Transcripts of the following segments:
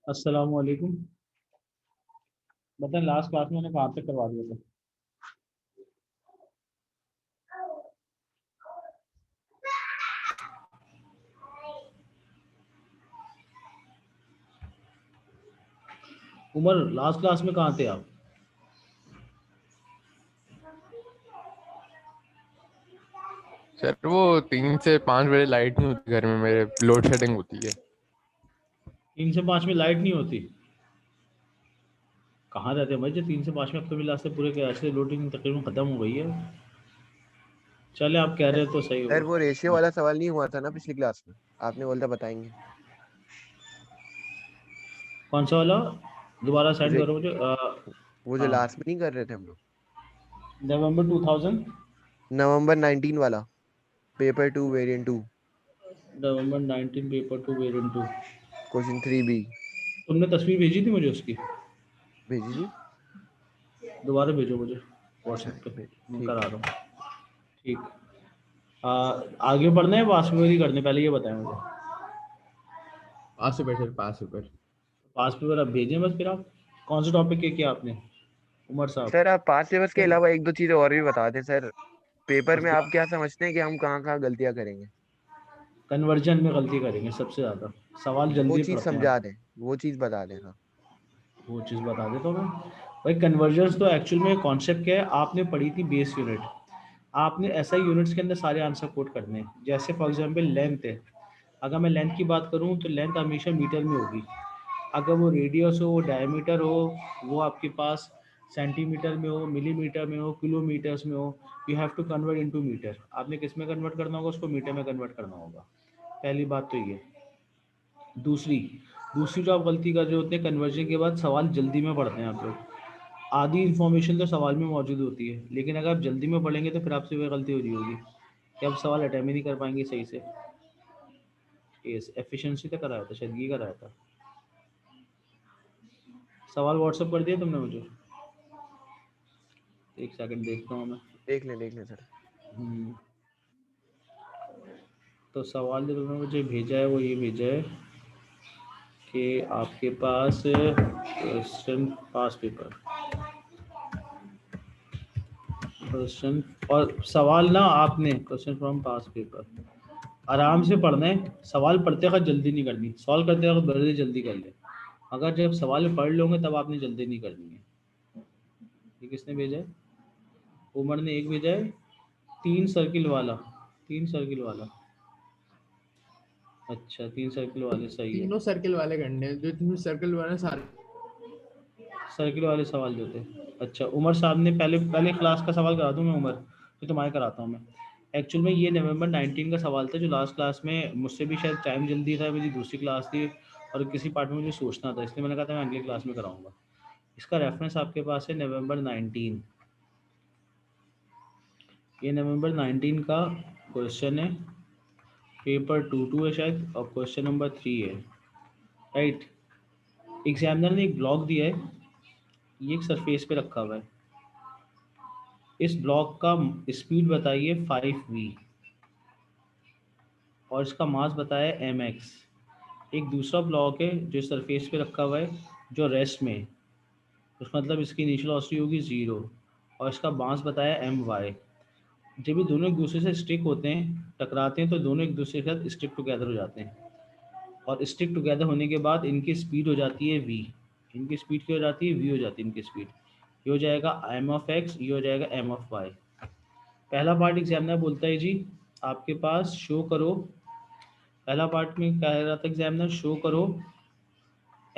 अस्सलाम वालेकुम। बताएं लास्ट क्लास में मैंने कहाँ तक करवा दिया था? उमर, लास्ट क्लास में कहाँ थे आप? सर वो 3 से 5 बजे लाइट नहीं होती घर में, मेरे लोड शेडिंग होती है। 3 से 5 में लाइट नहीं होती? कहाँ रहते हैं भाई जो 3 से 5 में? अब तो मिला से पूरे के ऐसे लोडिंग तकरीबन ख़त्म हो गई है। चले, आप कह रहे हो तो सही सर होगा। वो रेशियो वाला सवाल नहीं हुआ था ना पिछली क्लास में? आपने बोला था बताएंगे। कौन सा वाला? दोबारा सेंड मुझे करो मुझे। वो जो हाँ, लास्ट में नहीं कर रहे थे हम लोग, नवंबर 2000, नवंबर 19 वाला, पेपर 2 वेरिएंट 2, नवंबर 19 पेपर 2 वेरिएंट 2। Question 3B। तुमने तस्वीर भेजी थी मुझे उसकी? भेजी थी। दोबारा भेजो मुझे अच्छा व्हाट्सएप पे, मैं ठीक करा है। रहा हूँ। ठीक। आ, आगे बढ़ना है, पास पेपर ही करने? पहले ये बताएं मुझे। 5 रुपए सर, 5 रुपए। पास पेपर अब भेजें बस। फिर आप कौन से टॉपिक के किया आपने, उमर साहब? सर आप पास पेपर्स के अलावा एक दो चीजें और भी बता दें सर। पेपर बस में आप क्या समझते हैं कि हम कहाँ कहाँ गलतियां करेंगे? कन्वर्जन में गलती करेंगे सबसे ज़्यादा। सवाल वो जल्दी चीज पढ़ते हैं आप। समझा दें, वो चीज बता दें। हाँ। वो चीज़ बता देता हूँ मैं। भाई कन्वर्जन्स तो एक्चुअल में कॉन्सेप्ट क्या है, आपने पढ़ी थी बेस यूनिट। आपने ऐसा यूनिट्स के अंदर सारे आंसर कोट करने हैं। जैसे फॉर एग्जांपल लेंथ है, अगर मैं लेंथ की बात करूँ तो लेंथ हमेशा मीटर में होगी। अगर वो रेडियस हो, वो डायमीटर हो, वो आपके पास सेंटीमीटर में हो, मिलीमीटर में हो, किलोमीटर्स में हो, you have to convert into metre. आपने किस में कन्वर्ट करना होगा? उसको मीटर में कन्वर्ट करना होगा। पहली बात तो ये। दूसरी दूसरी जो आप गलती कर रहे होते हैं, कन्वर्जन के बाद सवाल जल्दी में पढ़ते हैं आप लोग। आधी इन्फॉर्मेशन तो सवाल में मौजूद होती है, लेकिन अगर आप जल्दी में पढ़ेंगे तो फिर आपसे वह गलती हो रही होगी कि आप सवाल अटेम्प्ट ही नहीं कर पाएंगे सही से। यस, एफिशिएंसी तो कराया था, शायद ये कराया था। सवाल व्हाट्सअप कर दिया तुमने मुझे? एक सेकंड देखता हूँ मैं। देख लें सर। हम्म, तो सवाल जो तुमने मुझे भेजा है वो ये भेजा है कि आपके पास क्वेश्चन पास पेपर, क्वेश्चन और सवाल ना, आपने क्वेश्चन फ्रॉम पास पेपर आराम से पढ़ना है। सवाल पढ़ते वक्त जल्दी नहीं करनी, सॉल्व करते वक्त बड़े जल्दी कर ले। अगर जब सवाल पढ़ लोगे तब आपने जल्दी नहीं करनी है। ये किसने भेजा है? उमर ने एक भेजा है, 3 सर्किल वाला। 3 सर्किल वाला, अच्छा 3 सर्किल वाले सही है। तीनों सर्किल वाले करने हैं, जो तीनों सर्किल वाले सारे। सर्किल वाले सवाल जो थे। अच्छा, उमर साहब ने पहले पहले क्लास का सवाल करा दूं मैं उमर? तो तुम्हारे कराता हूँ मैं। एक्चुअल में ये नवंबर 19 का सवाल था, जो लास्ट क्लास में मुझसे भी शायद टाइम जल्दी था, मेरी दूसरी क्लास थी और किसी पार्ट में मुझे सोचना था, इसलिए मैंने कहा था मैं अगली क्लास में कराऊंगा। इसका रेफरेंस आपके पास है नवंबर 19। ये नवंबर 19 का क्वेश्चन है, पेपर 2 है शायद, और क्वेश्चन नंबर 3 है। राइट। एग्जामिनर ने एक ब्लॉक दिया है, ये एक सरफेस पे रखा हुआ है। इस ब्लॉक का स्पीड बताइए 5v, और इसका मास बताया mx। एक दूसरा ब्लॉक है जो सरफेस पे रखा हुआ है, जो रेस्ट में है, उसका मतलब इसकी इनिशियल वेलोसिटी होगी 0, और इसका मास बताया my। जब ये दोनों एक दूसरे से स्टिक होते हैं, टकराते हैं, तो दोनों एक दूसरे के साथ स्टिक टुगेदर हो जाते हैं, और स्टिक टुगेदर होने के बाद इनकी स्पीड हो जाती है v। इनकी स्पीड क्या हो जाती है? v हो जाती है इनकी स्पीड। ये हो जाएगा m ऑफ x, ये हो जाएगा m ऑफ y। पहला पार्ट एग्जामिनर बोलता है जी आपके पास शो करो, पहला पार्ट में कह रहा था एग्जामिनर शो करो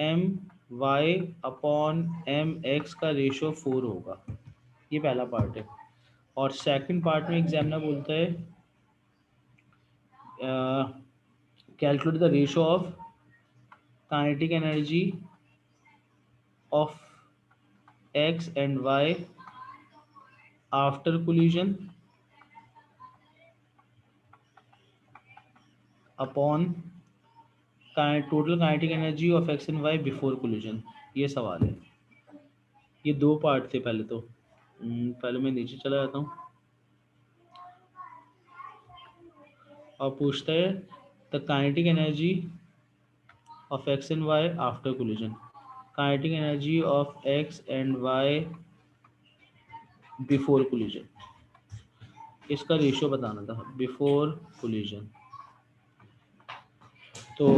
M Y upon M X का रेशो 4 होगा। ये पहला पार्ट है। और सेकंड पार्ट में एग्जामिनर बोलता है calculate the ratio of kinetic energy of X and Y after collision upon total kinetic energy of X and Y before collision. ये सवाल है। ये 2 पार्ट थे पहले तो। पहले मैं नीचे चला जाता हूँ और पूछता है the kinetic energy of X and Y after collision, kinetic energy of X and Y before collision, इसका रेशियो बताना था बिफोर कोलिजन। तो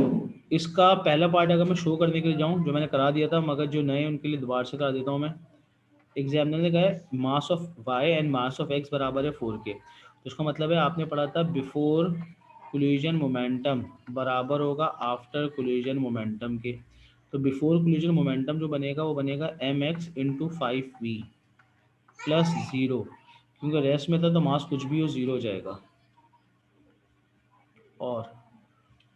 इसका पहला पार्ट अगर मैं शो करने के लिए जाऊं, जो मैंने करा दिया था, मगर जो नए उनके लिए दोबारा से करा देता हूं मैं। एग्जामिनर ने कहा है mass of Y and mass of X बराबर है 4k, तो इसका मतलब है आपने पढ़ा था बिफोर कोलिजन मोमेंटम बराबर होगा आफ्टर कोलिजन मोमेंटम के। तो बिफोर कोलिजन मोमेंटम जो बनेगा वो बनेगा mx इंटू 5v प्लस 0, क्योंकि रेस्ट में था तो मास कुछ भी हो 0 हो जाएगा। और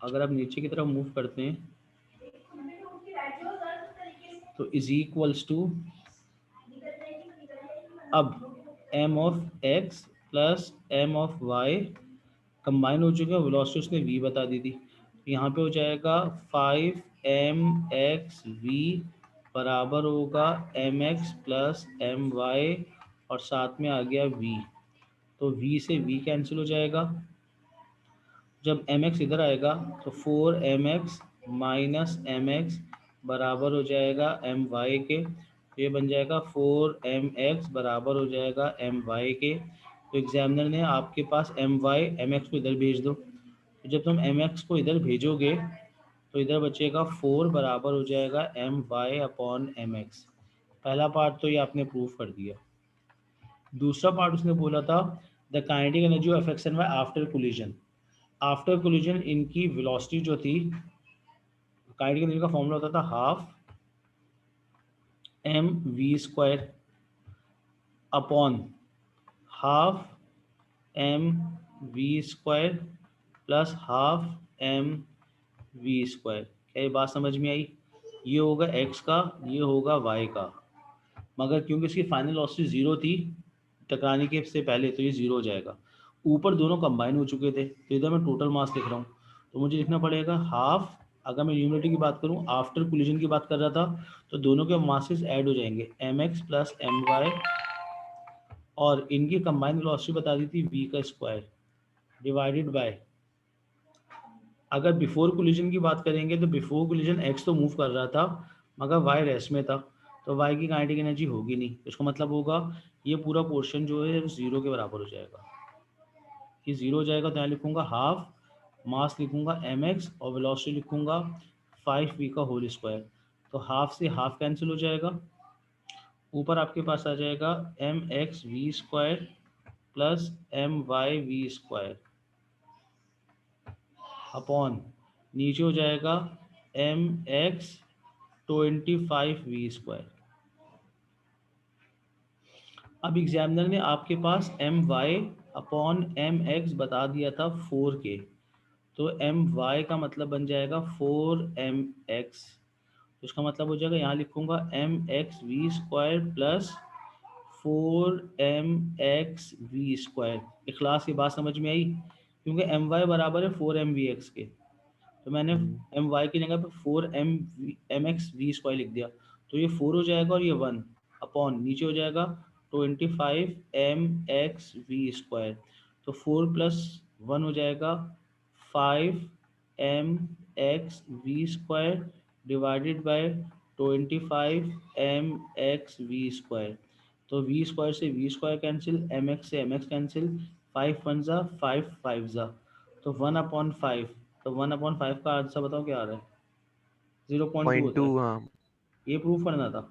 अगर आप नीचे की तरफ मूव करते हैं तो इज इक्वल्स टू, अब m of x plus m of y combine हो चुके हैं, वेलोसिटी उसने v बता दी थी, यहाँ पे हो जाएगा 5mxv बराबर होगा mx प्लस my और साथ में आ गया v, तो v से v कैंसिल हो जाएगा। जब mx इधर आएगा तो 4mx माइनस mx बराबर हो जाएगा my के, तो ये बन जाएगा 4mx बराबर हो जाएगा my के। तो एग्जामिनर ने आपके पास mx को इधर भेज दो, तो जब तुम mx को इधर भेजोगे तो इधर बचेगा 4 बराबर हो जाएगा my अपॉन mx। पहला पार्ट तो ये आपने प्रूव कर दिया। दूसरा पार्ट उसने बोला था the kinetic energy of X and Y after collision. After collision इनकी वेलोसिटी जो थी, काइनेटिक एनर्जी का फॉर्मूला होता था half M we square upon half M we square plus half M we square. क्या ये बात समझ में आई? ये होगा एक्स का, ये होगा वाई का, मगर क्योंकि इसकी फाइनल वेलोसिटी 0 थी टकराने के से पहले, तो ये 0 हो जाएगा। ऊपर दोनों कंबाइन हो चुके थे, तो इधर मैं टोटल मास लिख रहा हूँ, तो मुझे लिखना पड़ेगा हाफ, अगर मैं यूनिटी की बात करूँ, आफ्टर कोलिजन की बात कर रहा था, तो दोनों के मासेस ऐड हो जाएंगे mx प्लस my, और इनकी कंबाइन वेलोसिटी बता दी थी v का स्क्वायर डिवाइडेड बाय, अगर बिफोर कोलिजन की बात करेंगे तो बिफोर कोलिजन x तो मूव कर रहा था मगर y रेस्ट में था, तो y की काइनेटिक एनर्जी होगी नहीं, इसका मतलब होगा ये पूरा पोर्शन जो है 0 के बराबर हो जाएगा। ये 0 हो जाएगा तो यहाँ लिखूंगा हाफ, मास लिखूंगा mx और वेलोसिटी लिखूंगा 5v का होल स्क्वायर, तो हाफ से हाफ कैंसिल हो जाएगा, ऊपर आपके पास आ जाएगा mxv square plus myv square upon नीचे हो जाएगा mx 25v स्क्वायर। अब एग्जामिनर ने आपके पास my अपॉन mx बता दिया था 4k, तो my का मतलब बन जाएगा 4mx, तो इसका मतलब हो जाएगा यहाँ लिखूंगा mxv square plus 4mxv square. इखलास की बात समझ में आई? क्योंकि my बराबर है 4mvx के, तो मैंने my की जगह पे 4mxv स्क्वायर लिख दिया, तो ये 4 हो जाएगा और ये 1 अपॉन नीचे हो जाएगा 25mxv स्क्वायर, तो 4 प्लस 1 हो जाएगा 5mxv square divided by 25mxv square, तो v स्क्वायर से v स्क्वायर कैंसिल, mx से mx कैंसिल, 5 1 जा 5 5 जा, तो 1/5, तो 1/5 का आंसर बताओ क्या आ रहा है? 0.2 होता 0.2, है। हाँ ये प्रूफ करना था,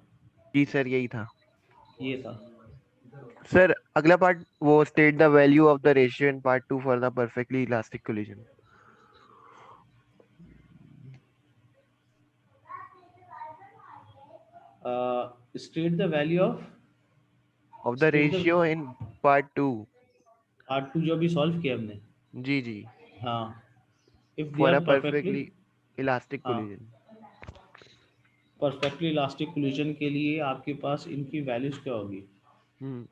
जी सर, यही था ये था। सर। अगला पार्ट वो state the value of the ratio in part 2 for the perfectly elastic collision. State the value of the state the ratio in part 2। Part 2 जो अभी सॉल्व किया हमने। जी जी। हाँ, if they for are a perfectly, perfectly elastic हाँ, collision. Perfectly elastic collision के लिए आपके पास इनकी वैल्यूज क्या होगी? हम्म।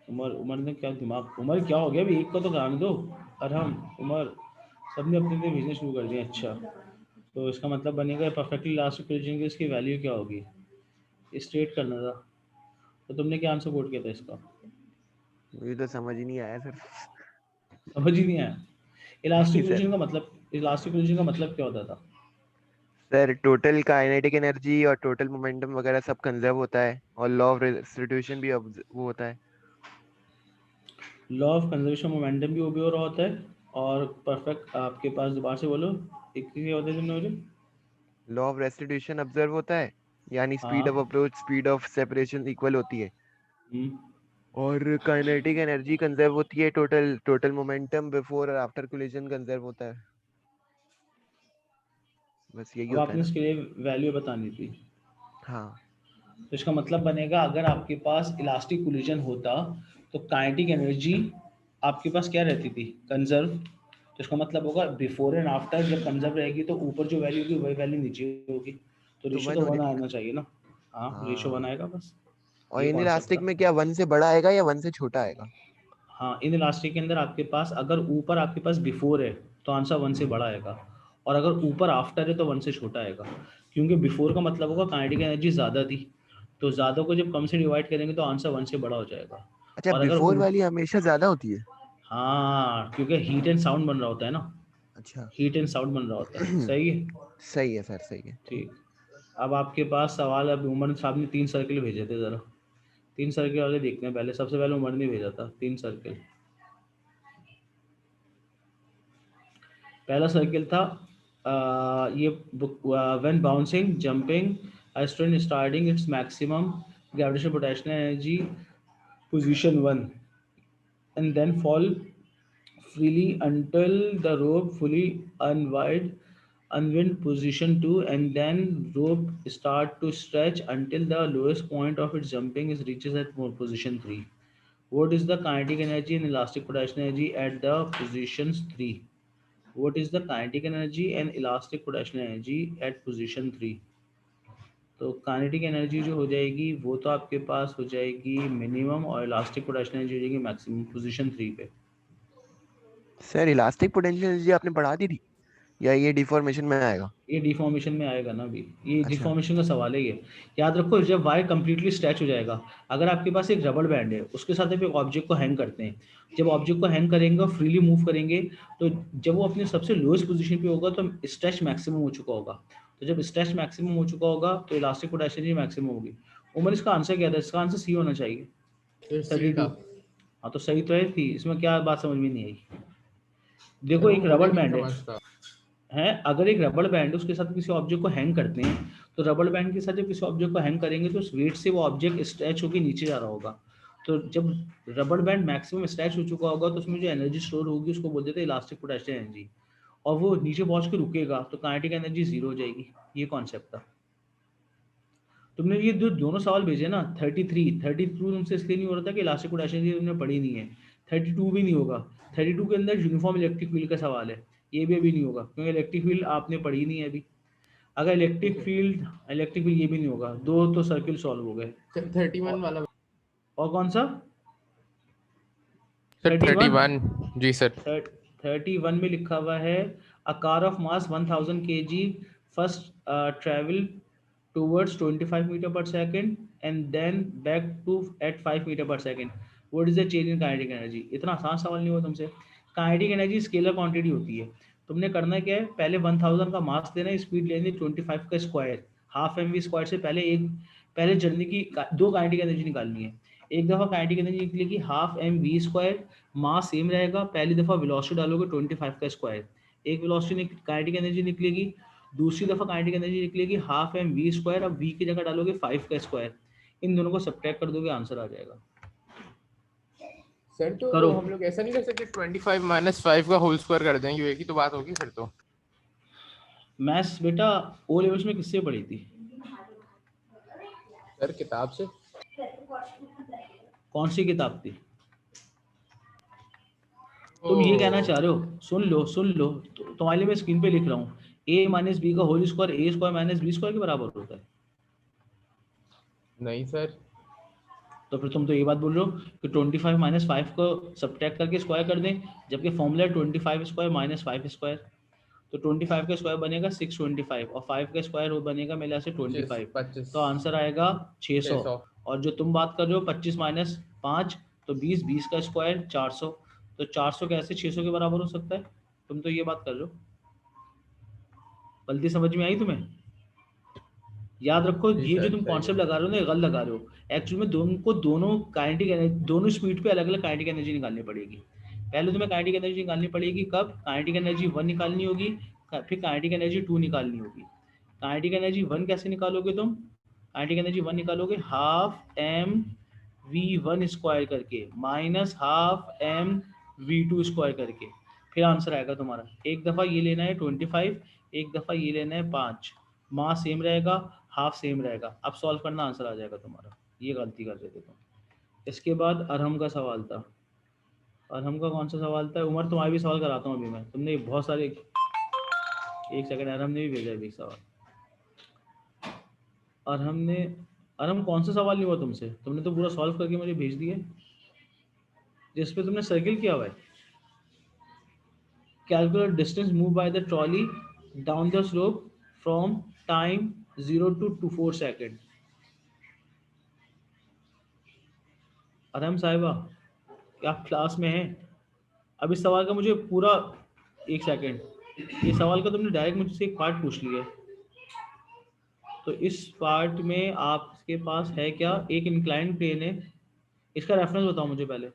उमर उमर ने क्या दिमाग, उमर क्या हो गया अभी, एक को तो कराने दो। अरहम, उमर, सबने अपने अपने बिजनेस शुरू कर दिए। अच्छा, तो इसका मतलब बनेगा परफेक्टली इलास्टिक कोलिजन की इसकी वैल्यू क्या होगी, स्ट्रेट करना था। तो तुमने क्या आंसर कोट किया था इसका? मुझे तो समझ ही नहीं आया सर। समझ ही नहीं आया। नहीं इलास्टिक सर। कोलिजन का मतलब इलास्टिक कोलिजन का मतलब क्या होता था? सर टोटल काइनेटिक एनर्जी और टोटल मोमेंटम वगैरह सब कंजर्व होता है और लॉ ऑफ रेस्टिट्यूशन भी वो होता है। लॉ ऑफ कंजर्वेशन मोमेंटम भी ओबे हो रहा होता है, और परफेक्ट आपके पास दोबारा से बोलो, एक क्या होता है तुमने बोले? लॉ ऑफ रेस्टिट्यूशन ऑब्जर्व होता है, यानी स्पीड ऑफ हाँ। Approach speed of separation equal होती है। हम्म। और काइनेटिक एनर्जी कंजर्व होती है, टोटल टोटल मोमेंटम बिफोर और आफ्टर कोलिजन कंजर्व होता है। बस यही अब होता है आपने ना। इसके लिए वैल्यू बतानी थी। हाँ तो इसका मतलब बनेगा, अगर आपके पास इलास्टिक कोलिजन होता तो काइनेटिक एनर्जी आपके पास क्या रहती थी? कंजर्व। तो इसका मतलब होगा बिफोर एंड आफ्टर जब कंजर्व रहेगी तो ऊपर जो वैल्यू होगी वही वैल्यू नीचे होगी। तो तो रेशो वन तो होनी वन थी ना। आना चाहिए ना। हाँ, रेशो वन हाँ। आएगा बस। और ये इन कॉन्सेप्ट इलास्टिक था। में क्या वन से बड़ा आएगा या वन से छोटा आएगा? हाँ, इन इलास्टिक के अंदर आपके पास अगर ऊपर आपके पास बिफोर है तो आंसर वन से बड़ा आएगा, और अगर ऊपर आफ्टर है तो वन से छोटा आएगा। क्योंकि बिफोर का मतलब होगा काइनेटिक एनर्जी ज़्यादा थी, तो ज़्यादा को जब कम से डिवाइड करेंगे तो आंसर वन से बड़ा हो जाएगा। अच्छा, और अगर बिफोर वाली हमेशा ज्यादा होती है। हाँ, क्योंकि हीट एंड साउंड बन रहा होता है ना। अच्छा। हीट एंड साउंड बन रहा होता है, सही है। सही है सर, सही है। ठीक। अब आपके पास सवाल है, अभी उमर साहब ने 3 सर्किल भेजे थे, ज़रा 3 सर्किल वाले देखते हैं पहले। सबसे पहले उमर ने भेजा था 3 सर्किल। पहला सर्किल था ये when bouncing jumping a student starting its maximum gravitational potential energy position 1 and then fall freely until the rope fully unwind position 2, and then rope start to stretch until the lowest point of its jumping is reaches at position 3. What is the kinetic energy and elastic potential energy at the positions 3? What is the kinetic energy and elastic potential energy at position 3? तो kinetic energy जो हो जाएगी वो तो आपके पास हो जाएगी minimum, और इलास्टिक पोटेंशियल एनर्जी हो जाएगी मैक्सिमम पोजीशन 3 पे। सर इलास्टिक पोटेंशियल एनर्जी आपने पढ़ा दी थी या ये डिफॉर्मेशन में आएगा? ये डिफॉर्मेशन में आएगा ना अभी, ये अच्छा। डिफॉर्मेशन का सवाल है ये। याद रखो, जब वायर कंप्लीटली स्ट्रेच हो जाएगा, अगर आपके पास एक रबड़ बैंड है उसके साथ आप एक ऑब्जेक्ट को हैंग करते हैं, जब ऑब्जेक्ट को हैंग करेंगे और फ्रीली मूव करेंगे, तो जब वो अपने सबसे लोएस्ट पोजीशन पे होगा तो स्ट्रेच मैक्सिमम हो चुका होगा। तो जब स्ट्रेच मैक्सिमम हो चुका होगा तो इलास्टिक पोटेंशियल मैक्सिमम होगी। उमर, इसका आंसर क्या था? इसका आंसर सी होना चाहिए, फिर सी 32। था। हाँ, तो सही तो है थी, इसमें क्या बात समझ में नहीं आई? सर देखो, वो एक मुझे रबड़ नहीं बैंड समझता। है, अगर एक रबड़ बैंड उसके साथ किसी ऑब्जेक्ट को हैंग करते हैं, तो रबड़ बैंड के साथ जब किसी ऑब्जेक्ट को हैंग करेंगे तो उस वेट से वो ऑब्जेक्ट स्ट्रेच होकर नीचे जा रहा होगा। तो जब रबड़ बैंड मैक्सिमम स्ट्रेच हो चुका होगा तो उसमें जो एनर्जी स्टोर होगी उसको बोल देते हैं इलास्टिक पोटेंशियल एनर्जी, और वो नीचे पहुंच के रुकेगा तो काइनेटिक एनर्जी जीरो हो जाएगी। ये कॉन्सेप्ट था। तुमने ये जो दोनों सवाल भेजे ना, 33 तुमसे इसलिए नहीं हो रहा था कि इलास्टिक पोटेंशियल एनर्जी तुमने पढ़ी नहीं है। 32 भी नहीं होगा। 32 के अंदर यूनिफॉर्म इलेक्ट्रिक फील्ड का सवाल है, ये भी अभी नहीं होगा क्योंकि इलेक्ट्रिक फील्ड आपने पढ़ी नहीं है अभी। अगर इलेक्ट्रिक फील्ड ये भी नहीं होगा। दो तो सर्किल सॉल्व हो गए। 31 और, वाला। और कौन सा? सर 31। 31। जी सर। 31 में लिखा हुआ है, a car of mass 1000 kg first travel towards 25 meter per second and then back to at 5 meter per second. What is the change in kinetic energy? इतना आसान सवाल नहीं हुआ तुमसे। काइनेटिक एनर्जी स्केलर क्वांटिटी होती है। तुमने करना क्या है, पहले 1000 का मास लेना है, स्पीड लेनी 25 का square, half M we square से पहले जर्नी की दो काइनेटिक एनर्जी निकालनी है। एक दफ़ा काइनेटिक एनर्जी निकलेगी half M we square, mass same रहेगा, पहली दफ़ा वेलोसिटी डालोगे 25 का स्क्वायर, एक वेलोसिटी काइनेटिक एनर्जी निकलेगी। दूसरी दफ़ा काइनेटिक एनर्जी निकलेगी हाफ एम वी स्क्वायर, अब वी की जगह डालोगे 5 का स्क्वायर, इन दोनों को सब्ट्रैक्ट कर दोगे, आंसर आ जाएगा। सर तो करो। हम लोग ऐसा नहीं कर सकते 25 माइनस 5 का होल स्क्वायर कर देंगे, एक ही तो बात होगी फिर तो। मैथ्स बेटा ओ लेवल्स में किससे पढ़ी थी? सर किताब से। कौन सी किताब थी? तुम ये कहना चाह रहे हो, सुन लो, तुम्हारे लिए मैं स्क्रीन पे लिख रहा हूँ, ए माइनस बी का होल स्क्वायर ए स्क्वायर माइनस बी स्क्वायर के बराबर होता है। नहीं सर। तो फिर तुम तो ये बात बोल रहे हो कि 25 माइनस 5 को सब्ट्रैक्ट करके स्क्वायर कर दें, जबकि फॉर्मूला 25 स्क्वायर माइनस 5 स्क्वायर। तो 25 का स्क्वायर बनेगा 625 और 5 का स्क्वायर बनेगा मेरे यहाँ से 25, 25 तो आंसर आएगा 600। 600। और जो तुम बात कर रहे हो 25 माइनस 5, तो 20, 20 का स्क्वायर 400, तो 400 कैसे 600 के बराबर हो सकता है? तुम तो ये बात कर रहे हो। गलती समझ में आई तुम्हें? याद रखो जी ये जो सर, तुम सही कॉन्सेप्ट है। लगा रहे हो ना, ये गलत लगा रहे हो। एक्चुअली में दोनों काइनेटिक एनर्जी, दोनों स्पीड पे अलग अलग काइनेटिक एनर्जी निकालनी पड़ेगी। पहले तुम्हें काइनेटिक एनर्जी निकालनी पड़ेगी, कब? काइनेटिक एनर्जी 1 निकालनी होगी, फिर काइनेटिक एनर्जी 2 निकालनी होगी। काइनेटिक एनर्जी 1 कैसे निकालोगे तुम? काइनेटिक एनर्जी 1 निकालोगे हाफ एम v1 स्क्वायर करके minus half M v2 square करके, फिर आंसर आएगा तुम्हारा। एक दफ़ा ये लेना है 25, एक दफ़ा ये लेना है 5, मास सेम रहेगा, हाफ सेम रहेगा। अब सॉल्व करना, आंसर आ जाएगा तुम्हारा। ये गलती कर रहे थे तुम। इसके बाद अरहम का सवाल था। अरहम का कौन सा सवाल था? उमर तुम्हारे भी सवाल कराता हूँ अभी मैं, तुमने बहुत सारे। एक सेकंड, अरहम ने भी भेजा है एक सवाल। अरहम कौन सा सवाल नहीं हुआ तुमसे? तुमने तो पूरा सॉल्व करके मुझे भेज दिया जिस पे तुमने सर्किल किया हुआ है। Calculate distance move by the trolley down the slope from time 0 to 4 second. Arham sahiba, क्या आप क्लास में हैं? अब इस सवाल का मुझे पूरा, एक सेकेंड, ये सवाल का तुमने डायरेक्ट मुझसे एक पार्ट पूछ लिया है। तो इस पार्ट में आपके पास है क्या? एक इंक्लाइन प्लेन है, इसका रेफरेंस बताओ मुझे पहले,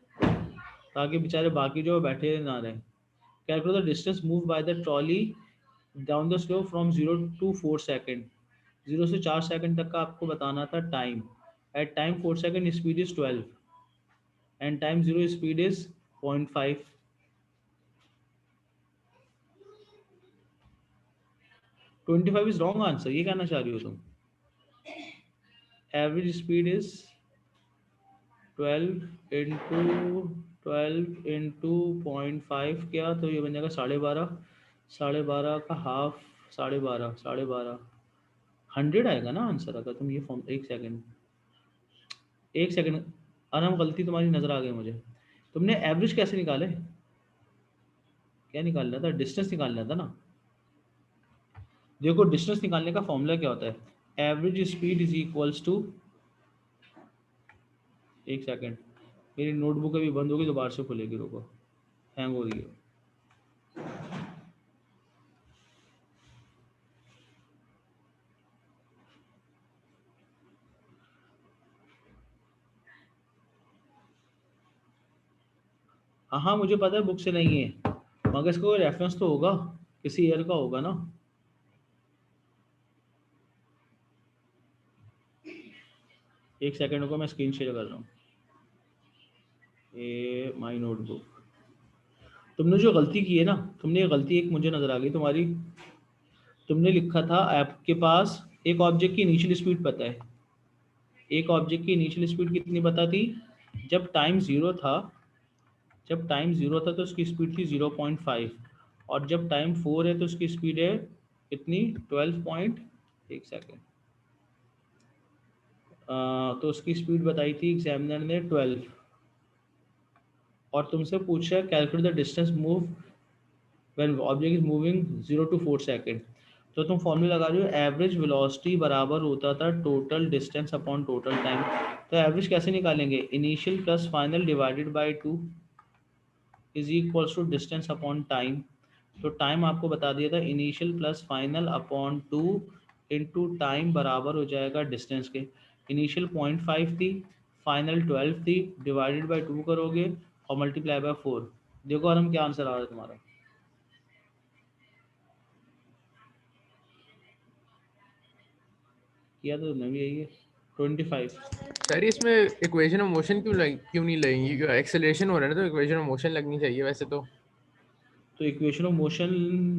ताकि बेचारे बाकी जो बैठे ना रहें। Calculate the distance move by the trolley down the slope from 0 to 4 second. 0 से 4 सेकेंड तक का आपको बताना था time. At time 4 second speed is 12 and time 0 speed is 0.5। 25 is wrong answer, ये कहना चाह रही हो तुम? एवरेज स्पीड इज 12 इंटू 0.5 किया तो ये बन जाएगा 12.5। 12.5 का हाफ 12.5 100 आएगा ना आंसर, अगर तुम ये फॉर्म। एक सेकंड अरहम, गलती तुम्हारी नज़र आ गई मुझे। तुमने एवरेज कैसे निकाले? क्या निकालना था? डिस्टेंस निकालना था ना। देखो डिस्टेंस निकालने का फॉर्मूला क्या होता है? Average speed is equals to, एक सेकंड, मेरी नोटबुक अभी बंद होगी, दोबारा से खुलेगी, रुको, हैंग हो रही है। हाँ हाँ मुझे पता है बुक से नहीं है, मगर इसका कोई रेफरेंस तो होगा, किसी ईयर का होगा ना। एक सेकंड को मैं स्क्रीन शेयर कर रहा हूँ, ये माई नोटबुक। तुमने जो गलती की है ना, तुमने ये गलती एक मुझे नज़र आ गई तुम्हारी। तुमने लिखा था आपके पास एक ऑब्जेक्ट की इनिशियल स्पीड पता है। एक ऑब्जेक्ट की इनिशियल स्पीड कितनी पता थी? जब टाइम ज़ीरो था, तो उसकी स्पीड थी 0.5, और जब टाइम 4 है तो उसकी स्पीड है कितनी? 12 पॉइंट, एक सेकेंड, तो उसकी स्पीड बताई थी एग्जामिनर ने 12। और तुमसे पूछा calculate the distance move when object is moving 0 to 4 second. तो तुम फॉर्मूला लगा रहे हो एवरेज वेलोसिटी बराबर होता था total distance upon total time. तो एवरेज कैसे निकालेंगे? Initial plus final divided by 2 is equals to distance upon time. तो टाइम आपको बता दिया था, initial plus final upon 2 into time बराबर हो जाएगा डिस्टेंस के। इनिशियल 0.5 थी, फाइनल 12 थी, डिवाइडेड बाय 2 करोगे और मल्टीप्लाई बाय 4। देखो और हम क्या आंसर आ रहा है तुम्हारा। किया तो तुमने भी यही है, 25। सर इसमें इक्वेशन ऑफ मोशन क्यों नहीं लगेंगी? क्यों एक्सेलरेशन हो रहा है ना, तो इक्वेशन ऑफ मोशन लगनी चाहिए वैसे तो इक्वेशन ऑफ मोशन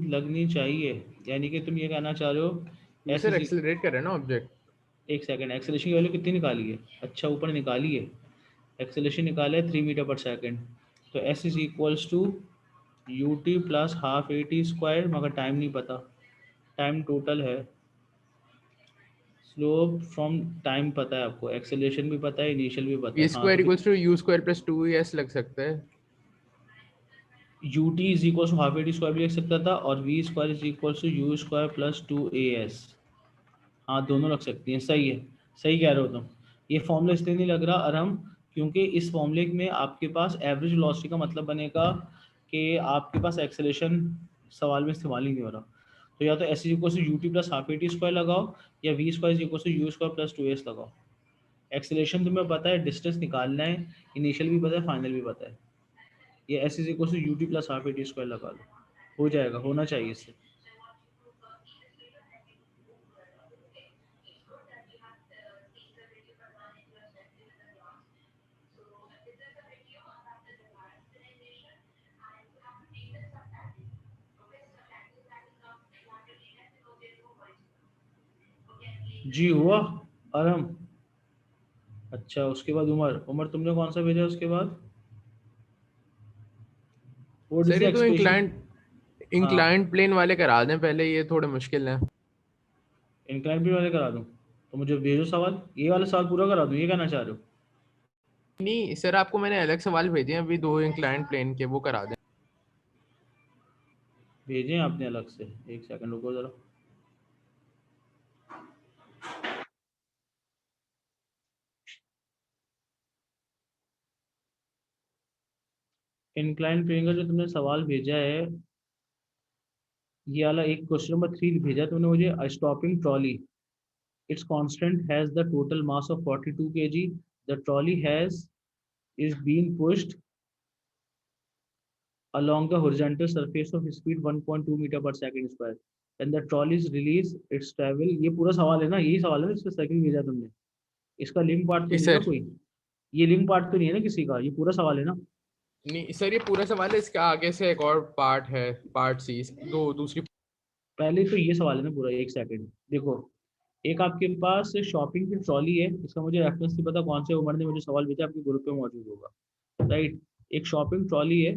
लगनी चाहिए, यानी कि तुम ये कहना चाह रहे हो ये ऐसे। सर एक्सेलरेट कर रहा है ना ऑब्जेक्ट। एक सेकंड, एक्सेलेरेशन की वैल्यू कितनी निकाली है? अच्छा ऊपर निकाली है, एक्सेलेरेशन निकाला है 3 मीटर पर सेकंड। तो S is equals to U T plus half A T square, मगर टाइम नहीं पता, टाइम टोटल है। स्लोप फ्रॉम टाइम पता है आपको, एक्सेलेरेशन भी पता है, इनिशियल भी पता वी है। हाँ तो square equals to U square plus 2s लग सकता है। U T is equals to half A T square भी लिख सकता था, और V square is equals to U square plus 2as। हाँ दोनों रख सकती हैं, सही है, सही कह रहे हो तुम। ये फॉर्मूला इसलिए नहीं लग रहा अरहम, क्योंकि इस फॉर्मूले में आपके पास एवरेज वेलोसिटी का मतलब बनेगा कि आपके पास एक्सेलेरेशन सवाल में इस्तेमाल ही नहीं हो रहा। तो या तो S is equal to U T plus half A T square लगाओ, या V square is equal to U square plus 2s लगाओ। एक्सेलरेशन तुम्हें पता है, डिस्टेंस निकालना है, इनिशियल भी पता है, फाइनल भी पता है। ये S is equal to U T plus half A T square लगा लो, हो जाएगा, होना चाहिए इससे। जी हुआ आराम। अच्छा उसके बाद उमर, उमर तुमने कौन सा भेजा उसके बाद? व्हाट इज सर द ये तो एक्सप्रेशन? हाँ, इंक्लाइंड प्लेन वाले करा दें पहले, ये थोड़े मुश्किल हैं। इंक्लाइन प्लेन वाले करा दूं? तो मुझे भेजो सवाल, ये वाला सवाल पूरा करा दूं, ये कहना चाह रहे हो? नहीं सर, आपको मैंने अलग सवाल भेजे हैं अभी, 2 इंक्लाइंड प्लेन के, वो करा दें। भेजे हैं आपने अलग से? एक सेकंड रुको जरा। इंक्लाइन प्लेन का जो तुमने सवाल भेजा है, ये वाला एक क्वेश्चन नंबर 3 भेजा तुमने मुझे। A stopping trolley, it's constant has the total mass of 42 kg, the trolley has is being pushed along the horizontal surface of speed 1.2 meter per second square, and the trolley is released its travel। ये पूरा सवाल है ना, यही सवाल है ना इसका सेकंड भेजा तुमने? इसका लिंक पार्ट तो जी नहीं है ना सर। कोई? ये लिंक पार्ट तो नहीं है ना किसी का? ये पूरा सवाल है ना? नहीं सर, ये पूरा सवाल है, इसके आगे से एक और पार्ट है, पार्ट सी, दो दूसरी। पहले तो ये सवाल है ना पूरा। एक सेकंड देखो, एक आपके पास शॉपिंग की ट्रॉली है, इसका मुझे रेफरेंस नहीं पता कौन से उमर ने मुझे सवाल भेजा, आपके ग्रुप में मौजूद होगा, राइट? एक शॉपिंग ट्रॉली है,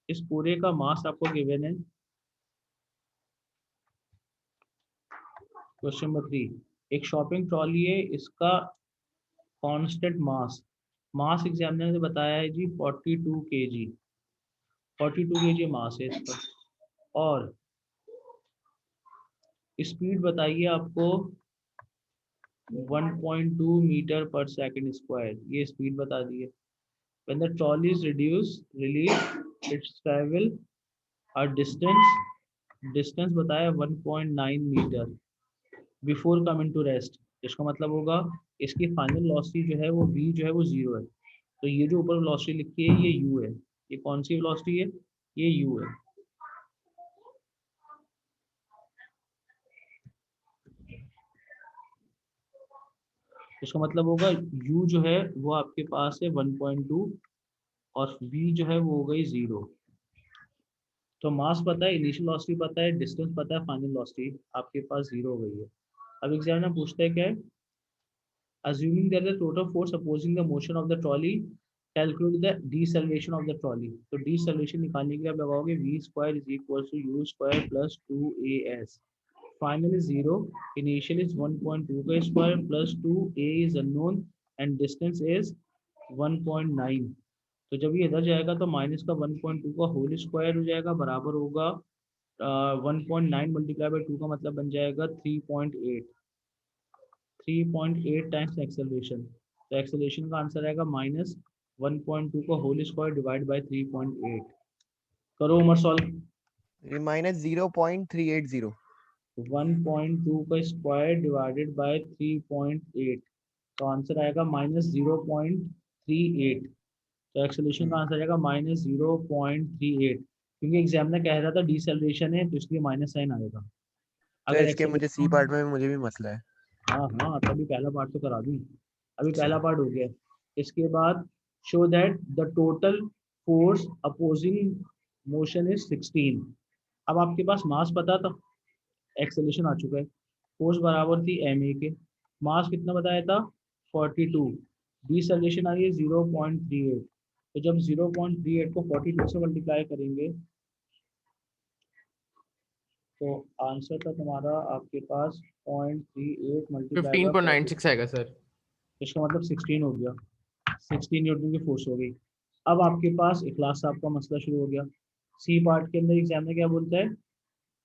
इस पूरे का मास आपको गिवन है। क्वेश्चन नंबर 3, एक शॉपिंग ट्रॉली है, इसका कांस्टेंट मास, मास एग्जामिनर ने बताया है जी 42 kg, 42 kg मास है इसका, और स्पीड बताइए आपको 1.2 मीटर पर सेकंड स्क्वायर, ये स्पीड बता दी है। When the trolley is released its travel a distance बताया 1.9 metre before coming to rest. इसका मतलब होगा इसकी फाइनल वेलोसिटी जो है वो v जो है वो 0 है। तो ये जो ऊपर वेलोसिटी लिखी है ये u है। ये कौन सी वेलोसिटी है? ये u है। इसका मतलब होगा u जो है वो आपके पास है 1.2, और v जो है वो हो गई 0। तो मास पता है, इनिशियल वेलोसिटी पता है, डिस्टेंस पता है, फाइनल वेलोसिटी आपके पास 0 हो गई है। अब एग्जामिनर पूछता है क्या है? Assuming that the total force opposing the motion of the trolley, calculate the deceleration of the trolley। तो deceleration निकालने के लिए आप लगाओगे v square is equal to u square plus 2as। Final is 0, initial is 1.2 का square plus 2a is unknown and distance is 1.9। तो जब ये इधर जाएगा तो माइनस का 1.2 का होल स्क्वायर हो जाएगा, बराबर होगा 1.9 मल्टीप्लाई बाई 2 का मतलब बन जाएगा 3.8। 3.8 टाइम्स एक्सेलरेशन, तो एक्सेलरेशन का आंसर आएगा माइनस 1.2 का होल स्क्वायर डिवाइड बाय 3.8। करो उमर सॉल्व। -0.380। 1.2 का स्क्वायर डिवाइडेड बाय 3.8, तो आंसर आएगा -0.38। तो एक्सेलरेशन का आंसर आएगा -0.38, क्योंकि एग्जामिनर कह रहा था डिसेलरेशन है तो इसलिए माइनस साइन आएगा। सर अगर इसके मुझे सी पार्ट में मुझे भी मसला है। हाँ हाँ, तभी पहला पार्ट तो करा दूँ। अभी पहला पार्ट हो गया, इसके बाद show that the total force opposing motion is 16। अब आपके पास मास पता था, एक्सेलरेशन आ चुका है, फोर्स बराबर थी ma के, मास कितना बताया था 42, डिसेलेरेशन आ रही है 0.38। तो जब 0.38 को 42 से मल्टीप्लाई करेंगे तो आंसर था तुम्हारा आपके पास 0.38 मल्टीप्लाई बाय 15.96 आएगा सर। इसका मतलब 16 हो गया, 16 न्यूटन की फोर्स हो गई। अब आपके पास इखलास साहब का मसला शुरू हो गया। सी पार्ट के अंदर एग्जामिनर क्या बोलता है?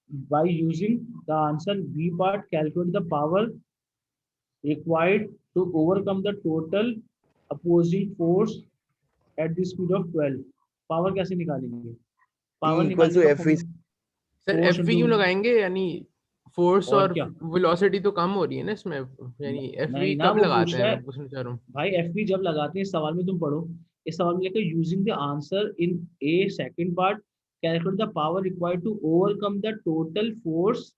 By using the answer B part calculate the power required to overcome the total opposing force at the speed of 12। Power कैसे निकालेंगे? E पावर equals निकालने to का F is फॉर्मूला सर force एफ क्यों into लगाएंगे, यानी फोर्स और और क्या। वेलोसिटी तो कम हो रही है ना इसमें, यानी एफ नहीं ना, कब वो पूछ लगाते हैं, रहा है मैं पूछना चाह रहा हूँ। भाई एफ जब लगाते हैं, इस सवाल में तुम पढ़ो, इस सवाल में लिखा using the answer in A second part, calculate the power required to overcome the total force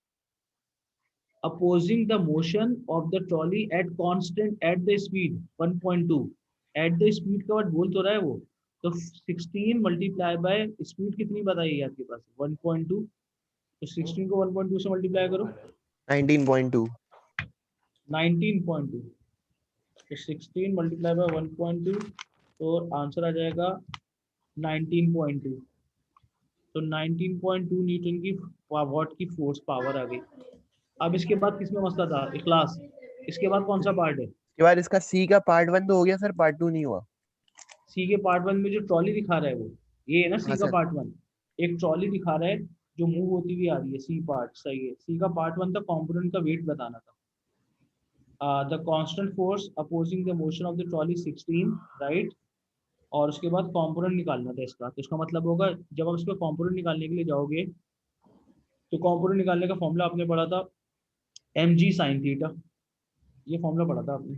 opposing the motion of the trolley at constant at the speed 1.2, at the speed का वर्ड बोल तो रहा है वो, तो 16 multiply by speed कितनी बताइए आपके पास 1.2, तो 16 को 1.2 से मल्टीप्लाई करो 19.2। 19.2, तो 16 मल्टीप्लाई बाय 1.2, तो आंसर आ जाएगा 19.2। तो 19.2 न्यूटन की वॉट की फोर्स पावर आ गई। अब इसके बाद किसमें मसला था, क्लास, इसके बाद कौन सा पार्ट है, उसके बाद इसका सी का पार्ट 1 तो हो गया सर, पार्ट 2 नहीं हुआ। सी के पार्ट वन में जो ट्रॉली दिखा रहा है वो ये है ना, हाँ सी का सर। पार्ट वन, एक ट्रॉली दिखा रहा है जो मूव होती हुई आ रही है, सी पार्ट सही है। सी का पार्ट वन था कंपोनेंट का वेट बताना था, the constant force opposing the motion of the trolley 16, right. और उसके बाद कंपोनेंट निकालना था इसका, तो इसका मतलब होगा जब आप इसका कंपोनेंट निकालने के लिए जाओगे, तो कंपोनेंट निकालने का फॉर्मूला आपने पढ़ा था एम जी साइन थीटा, ये फॉर्मूला पढ़ा था आपने।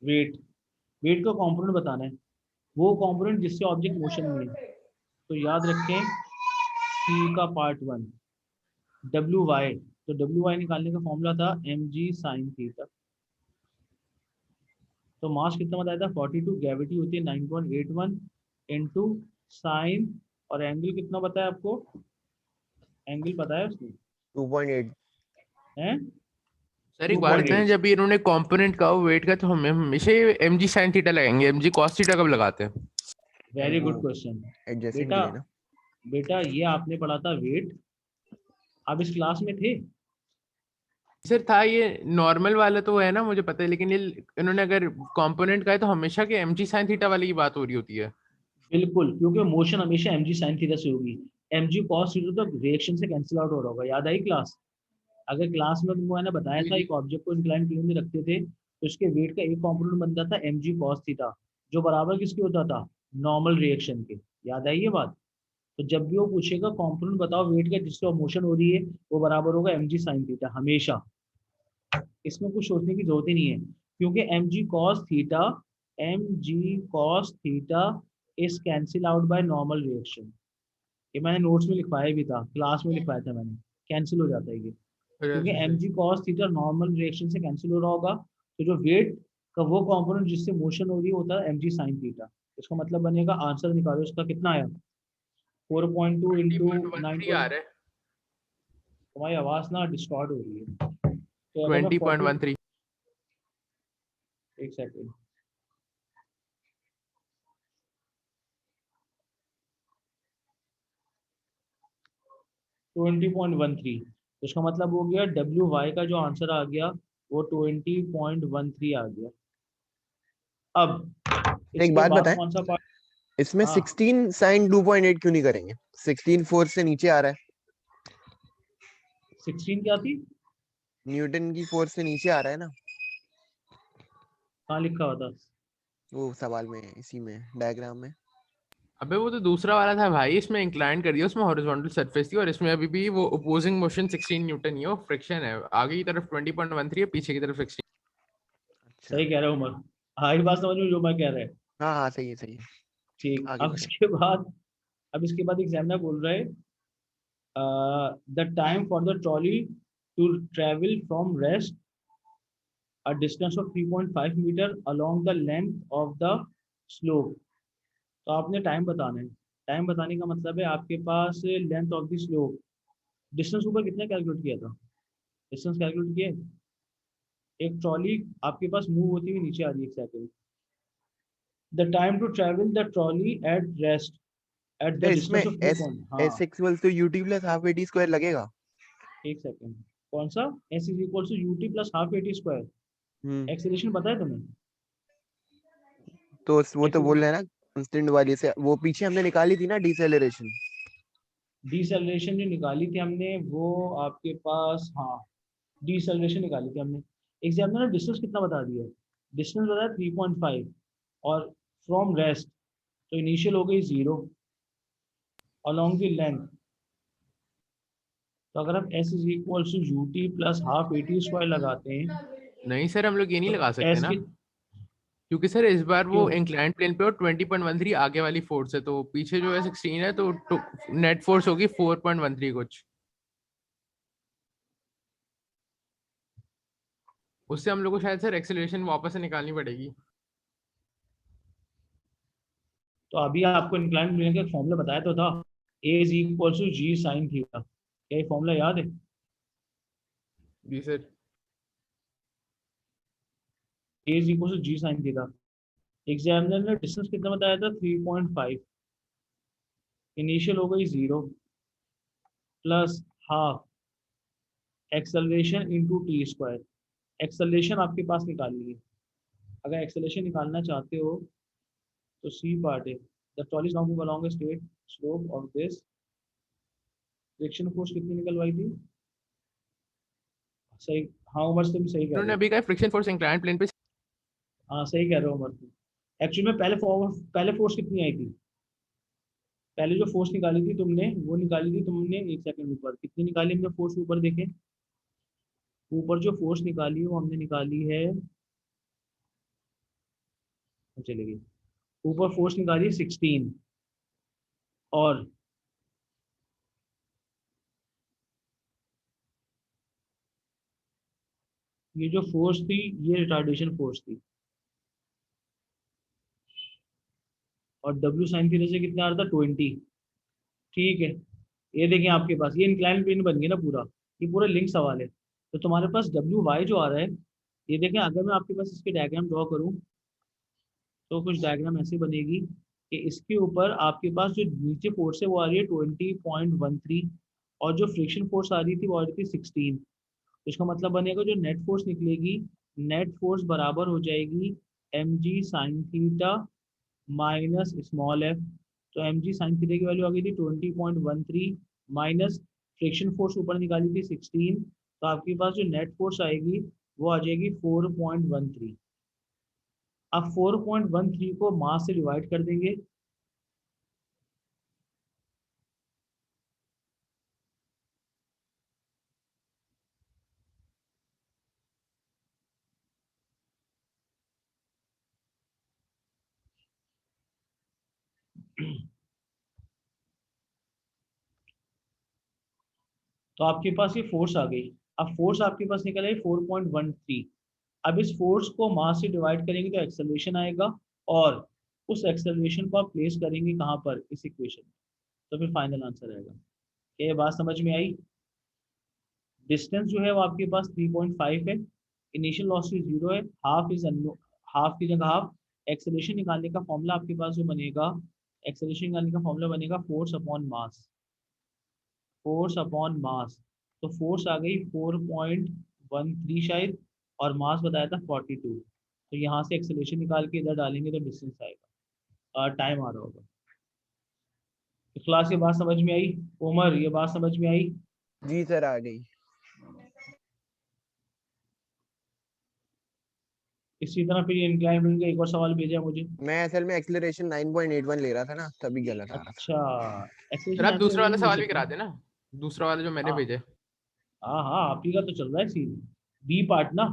वेट, वेट का कंपोनेंट बताना है, वो कंपोनेंट जिससे ऑब्जेक्ट मोशन में है, तो याद रखें सी का पार्ट वन डब्ल्यू वाई, तो डब्ल्यू वाई निकालने का फॉर्मूला था एम जी साइन थीटा। तो मास कितना बताया था 42, ग्रेविटी होती है 9.81 इनटू साइन, और एंगल कितना बताया आपको, एंगल पता है उसने 2.8। हैं सर एक बात बताएं, 2.8। जब ये इन्होंने कंपोनेंट का वेट का, तो हम हमेशा एम जी साइन थीटा लगाएंगे, एम जी कॉस थीटा कब लगाते हैं? सर वेरी वो गुड क्वेश्चन। एडजस्टिंग के बेटा, लिए ना। बेटा ये आपने पढ़ा था वेट, आप इस क्लास में थे। सर था ये नॉर्मल वाला तो है ना, मुझे पता है, लेकिन ये इन्होंने अगर कंपोनेंट का है तो हमेशा के एम जी साइन थीटा वाली की बात हो रही होती है। बिल्कुल, क्योंकि मोशन हमेशा एम जी साइन थीटा से होगी, एम जी कॉस थीटा तो रिएक्शन से कैंसिल आउट हो रहा होगा, याद आई क्लास। अगर क्लास में तुमको मैंने बताया जी था जी। एक ऑब्जेक्ट को इंक्लाइन प्लेन में रखते थे, तो उसके वेट का एक कंपोनेंट बनता था एम जी कॉस थीटा, जो बराबर किसके होता था, नॉर्मल रिएक्शन के। याद आई ये बात। तो जब भी वो पूछेगा कंपोनेंट बताओ वेट का जिससे मोशन हो रही है, वो बराबर होगा एम जी साइन थीटा हमेशा, इसमें कुछ सोचने की जरूरत ही नहीं है, क्योंकि M G cos theta is cancel out by normal reaction. ये मैंने नोट्स में लिखवाया भी था, क्लास में लिखवाया था मैंने, कैंसिल हो जाता है ये, क्योंकि अच्छा एम सर। जी कॉस थीटा नॉर्मल रिएक्शन से कैंसिल हो रहा होगा, तो जो वेट का वो कंपोनेंट जिससे मोशन हो रही है होता है एम जी साइन थीटा। इसका मतलब बनेगा, आंसर निकालो इसका कितना आया, 4.2 इंटू 20.13 आ 9, रहा है। तुम्हारी आवाज़ ना डिस्टॉर्ट हो रही है, तो अगर मैं 40, 20.13। एक सेकेंड, 20.13, तो इसका मतलब हो गया डब्ल्यू वाई का जो आंसर आ गया वो 20.13 आ गया। अब एक इसके बात बाद बताएं, कौन सा पार्ट, इसमें हाँ 16 साइन 2.8 क्यों नहीं करेंगे? 16 फोर्स से नीचे आ रहा है, 16 क्या थी, न्यूटन की फोर्स से नीचे आ रहा है ना, कहाँ लिखा हुआ था, वो सवाल में, इसी में डायग्राम में। अबे वो तो दूसरा वाला था भाई, इसमें इंक्लाइन कर दिया, उसमें हॉरिजॉन्टल सरफेस थी, और इसमें अभी भी वो अपोजिंग मोशन 16 न्यूटन ही है, वो फ्रिक्शन है, आगे की तरफ 20.13 है, पीछे की तरफ 16। अच्छा। सही कह रहे हो उमर, हाँ ये बात समझ में जो मैं कह रहा है। हाँ हाँ, सही है, सही है। ठीक, आगे अब बढ़े। इसके बाद, अब इसके बाद एग्जामिनर बोल रहे हैं the time for the trolley to travel from rest a distance of 3.5 metre along the length of the slope। तो आपने टाइम बताना है, टाइम बताने का मतलब है आपके पास length of the slope, distance ऊपर कितना कैलकुलेट किया था, डिस्टेंस कैलकुलेट किया है? एक ट्रॉली आपके पास मूव होती हुई नीचे आ रही है, एक second, the time to travel the trolley at rest at तो द इसमें डिस्टेंस ऑफ 3 एस पॉइंट, हाँ S equal to U T plus half A T square लगेगा। एक सेकंड, कौन सा, S is equal to U T plus half A T square, hmm. Acceleration पता है तुम्हें, तो वो तो बोल एक्सेलरेशन, रहे हैं ना, कांस्टेंट वाली से वो पीछे हमने निकाली थी ना, डिसेलरेशन। डिसेलरेशन जो निकाली थी हमने वो आपके पास, हाँ डिसेलरेशन निकाली थी हमने। एग्जामिनर ने डिस्टेंस कितना बता दिया, डिस्टेंस बताया 3.5, और फ्रॉम रेस्ट, तो इनिशियल हो गई 0 अलोंग द लेंथ, तो अगर हम s is equal to ut plus half AT square लगाते हैं नहीं सर, हम लोग ये नहीं तो लगा सकते s ना, के क्योंकि सर इस बार वो क्यों? इंक्लाइन प्लेन पे और 20.13 आगे वाली फोर्स है, तो पीछे जो है 16 है, तो नेट फोर्स होगी 4.13 कुछ। उससे हम लोग को शायद सर एक्सेलरेशन वापस से निकालनी पड़ेगी। तो अभी आपको इंक्लाइन प्लेन का फॉर्मूला बताया तो था, a is equal to g sine theta. क्या ये फॉर्मूला याद है? जी sir. a is equal to g sine theta. Examiner ने डिस्टेंस कितना बताया था? 3.5। इनिशियल हो गई 0 plus half acceleration into t square. Acceleration आपके पास निकालनी है। अगर एक्सेलरेशन निकालना चाहते हो तो सी पार्ट है, the trolley is now move along a straight slope of this. Friction force कितनी निकलवाई थी? सही। हाँ उमर, तुम सही कह रहे उन्होंने हो। अभी कहा फ्रिक्शन फोर्स इंक्लाइन प्लेन पे। हाँ सही कह रहे हो उमर तुम। एक्चुअली में पहले फोर्स कितनी आई थी? पहले जो फोर्स निकाली थी तुमने, वो निकाली थी तुमने, एक सेकंड, ऊपर कितनी निकाली हमने फोर्स? ऊपर देखें, ऊपर जो फोर्स निकाली है वो हमने निकाली है, चलेगी, ऊपर फोर्स निकाली 16। और ये जो फोर्स थी ये रिटार्डेशन फोर्स थी। और डब्ल्यू साइन थीटा से कितना आ रहा था? 20। ठीक है, ये देखें आपके पास ये इंक्लाइन प्लेन बन गया ना पूरा। ये पूरा लिंक सवाल है। तो तुम्हारे पास डब्ल्यू वाई जो आ रहा है, ये देखें, अगर मैं आपके पास इसके डायग्राम ड्रॉ करूं तो कुछ डायग्राम ऐसे बनेगी कि इसके ऊपर आपके पास जो नीचे फोर्स है वो आ रही है 20.13, और जो फ्रिक्शन फोर्स आ रही थी वो आ रही थी 16। इसका मतलब बनेगा जो नेट फोर्स निकलेगी, नेट फोर्स बराबर हो जाएगी mg sine theta minus small F. तो mg साइन थीटा की वैल्यू आ गई थी 20.13 माइनस फ्रिक्शन फोर्स ऊपर निकाली थी 16। तो आपके पास जो नेट फोर्स आएगी वो आ जाएगी 4.13। अब 4.13 को मास से डिवाइड कर देंगे। तो आपके पास ये फोर्स आ गई। अब फोर्स आपके पास निकल आई 4.13। अब इस फोर्स को मास से डिवाइड करेंगे तो एक्सेलरेशन आएगा, और उस एक्सेलरेशन को आप प्लेस करेंगे कहाँ पर? इस इक्वेशन में। तो फिर फाइनल आंसर आएगा। क्या ये बात समझ में आई? डिस्टेंस जो है वो आपके पास 3.5 है, इनिशियल वेलोसिटी 0 है, हाफ इज हाफ की जगह हाफ। एक्सेलरेशन निकालने का फॉर्मूला आपके पास जो बनेगा, एक्सेलरेशन निकालने का फॉर्मूला बनेगा force upon mass. Force upon mass. तो फोर्स आ गई 4.13 शायद, और मास बताया था 42। तो यहाँ से एक्सेलरेशन निकाल के इधर डालेंगे तो डिस्टेंस आएगा। टाइम आ रहा होगा। तो क्लास ये बात समझ में आई? उमर ये बात समझ में आई? जी सर आ गई। इसी तरह फिर ये इंक्लाइन प्लेन का एक और सवाल भेजा मुझे। मैं असल में एक्सेलरेशन 9.81 ले रहा था ना, तभी गलत आ रहा था। अच्छा, सर आप एक्सेलरेशन दूसरा वाला एक्सेलरेशन ले सवाल भी सकते करा हैं। देना, दूसरा वाला जो मैंने हाँ भेजा है। हाँ हाँ, आप ही का तो चल रहा है सीन। बी पार्ट ना,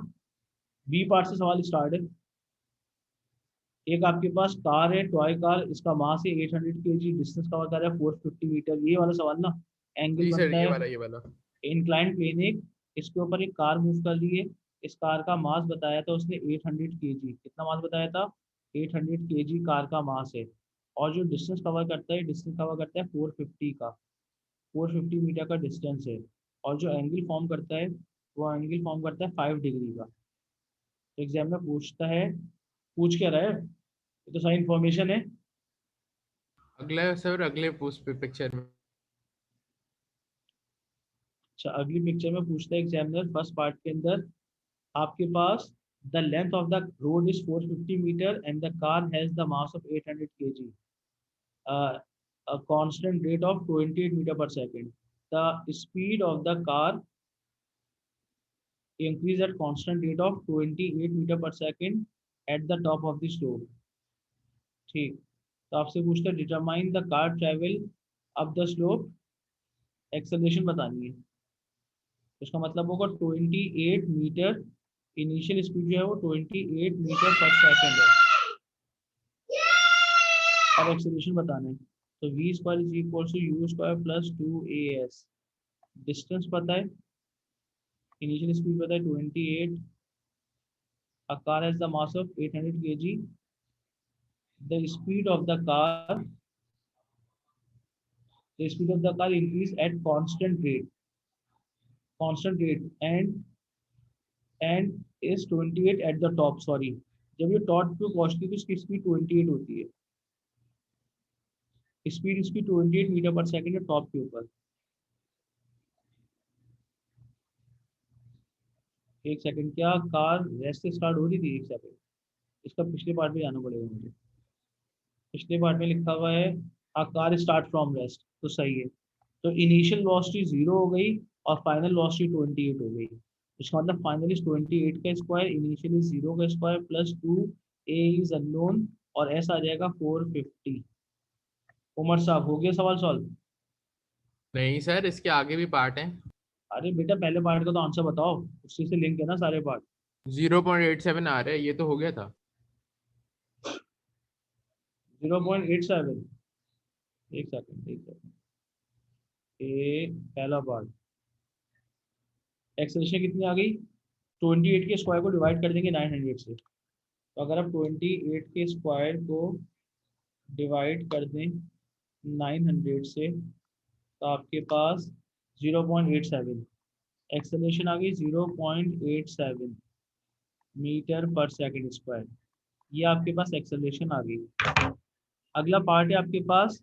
बी पार्ट से सवाल स्टार्ट है। एक आपके पास कार है, टॉय कार, इसका मास है 800 kg, डिस्टेंस कवर कर रहा है 450 मीटर। ये वाला सवाल ना, एंगल जी सर, बनता ये है, वाला ये वाला। इंक्लाइन प्लेन एक, इसके ऊपर एक कार मूव कर रही है। इस कार का मास बताया था उसने 800 kg। कितना मास बताया था? 800 kg कार का मास है। और जो डिस्टेंस कवर करता है, डिस्टेंस कवर करता है 450 का, 450 मीटर का डिस्टेंस है। और जो एंगल फॉर्म करता है, वो एंगल फॉर्म करता है 5 डिग्री का। तो एग्जामिनर पूछता है, पूछ क्या रहा है, ये तो सारी इन्फॉर्मेशन है। अगले सर, अगले पोस्ट पे पिक्चर में। अच्छा, अगली पिक्चर में पूछता है एग्जामिनर फर्स्ट पार्ट के अंदर, आपके पास the length of the road is 450 meter and the car has the mass of 800 kg, a constant rate of 28 meter per second. The speed of the car increase at constant rate of 28 meter per second at the top of the slope. ठीक, तो आपसे पूछता है determine the car travel up the slope, acceleration बतानी है। इसका मतलब होगा 28 मीटर, इनिशियल स्पीड जो है वो 28 मीटर पर सेकेंड है। अब एक्सेलरेशन बताना है, तो v square is equal to U square plus 2as। Distance पता है, इनिशियल स्पीड पता है 28, a car has the mass of 800 kg, the speed of the car increase at constant rate and is 28 at the top, sorry जब ये top पे पहुंचती है तो इसकी स्पीड 28 होती है, स्पीड इसकी 28 मीटर पर सेकंड है टॉप के ऊपर। एक सेकंड, क्या कार रेस्ट से स्टार्ट हो रही थी? एक सेकंड, इसका पिछले पार्ट में जाना पड़ेगा मुझे। पिछले पार्ट में लिखा हुआ है आ कार स्टार्ट फ्रॉम रेस्ट, तो सही है। तो इनिशियल वेलोसिटी 0 हो गई और फाइनल वेलोसिटी 28 हो गई। इसका मतलब फाइनल इज 28 का स्क्वायर, इनिशियल इज 0 का square plus 2 A is unknown और एस आ जाएगा 450। उमर साहब हो गया सवाल सॉल्व? नहीं सर, इसके आगे भी पार्ट है। अरे बेटा पहले पार्ट का तो आंसर बताओ, उसी से लिंक है ना सारे पार्ट। 0.87 आ रहा है, ये तो हो गया था। 0.87, एक सेकंड, ए पहला पार्ट, एक्सेलरेशन कितनी आ गई? 28 के स्क्वायर को डिवाइड कर देंगे 900 से, तो अगर आप 28 के स्क्वायर को डिवाइड कर दें 900 से तो आपके पास 0.87, एक्सेलरेशन आ गई 0.87 मीटर पर सेकंड स्क्वायर, ये आपके पास एक्सेलरेशन आ गई। अगला पार्ट है आपके पास